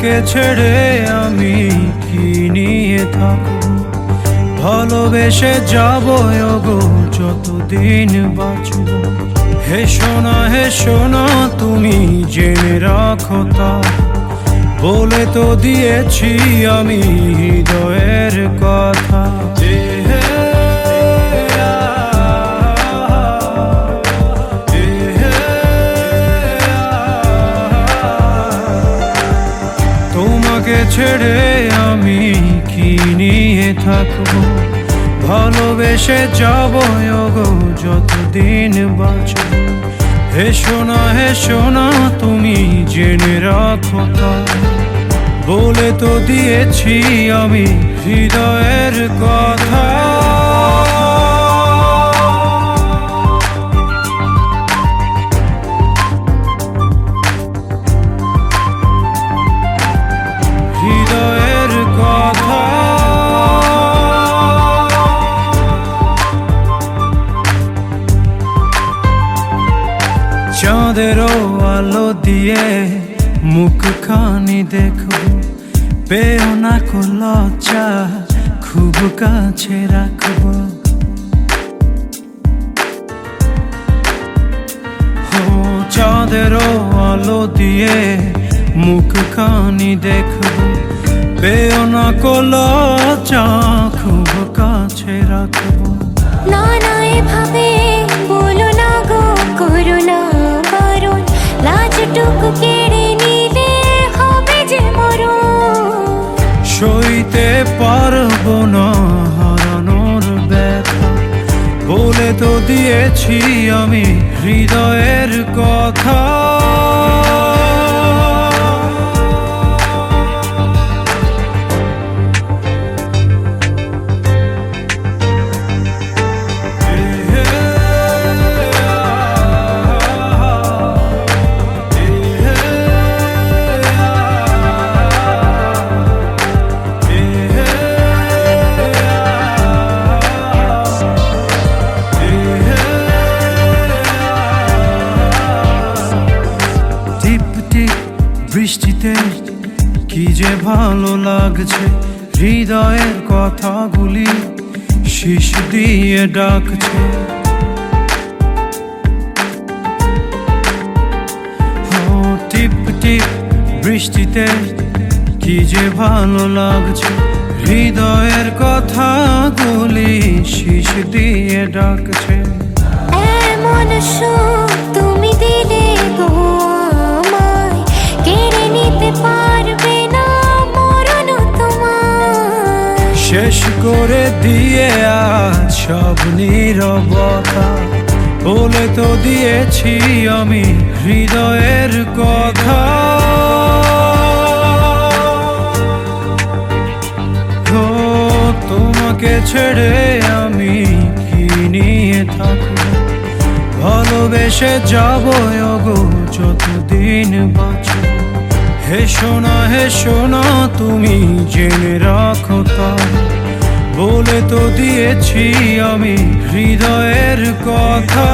তোমাকে ছেড়ে আমি কি নিয়ে থাকবো, ভালোবেসে যাবো গো যতদিন বাঁচবো। হে সোনা তুমি জেনে রাখো তা, বলে তো দিয়েছি আমি হৃদয়ের কথা। তোমাকে ছেড়ে আমি কি নিয়ে থাকবো, ভালোবেসে যাবো গো যতদিন বাঁচবো। হে সোনা তুমি জেনে রাখো তা, বলে তো দিয়েছি আমি হৃদয়ের কথা। হৃদয়ের কথা। চাঁদেরও আলো দিয়ে মুখখানি দেখো, পেও না কো লজ্জা, খুব কাছে রাখবো। চাঁদেরও আলো দিয়ে মুখখানি দেখো, পেও না কো লজ্জা, খুব কাছে রাখবো। না এভাবে বলো না গো, করো না বারণ, লাজটুকু কেড়ে নিলে হবে যে মরণ। সইতে পারবো না হারানোর ব্যথা, বলে তো দিয়েছি আমি হৃদয়ের কথা। বৃষ্টিতে কি যে ভালো লাগছে, হৃদয়ের কথাগুলি শিশ দিয়ে ডাকছে। টিপ টিপ বৃষ্টিতে কি যে ভালো লাগছে, হৃদয়ের কথাগুলি শিশ দিয়ে ডাকছে। এমন সুখ তুমি দিলে গো আমায়, কেড়ে নিতে পারবে না মরণ তোমার। শেষ করে দিয়ে আজ সব নীরবতা, বলে তো দিয়েছি আমি হৃদয়ের কথা। তোমাকে ছেড়ে আমি কি নিয়ে থাকবো, ভালোবেসে যাবো গো যতদিন বাঁচবো। হে সোনা তুমি জেনে রাখো তা, বলে তো দিয়েছি আমি হৃদয়ের কথা।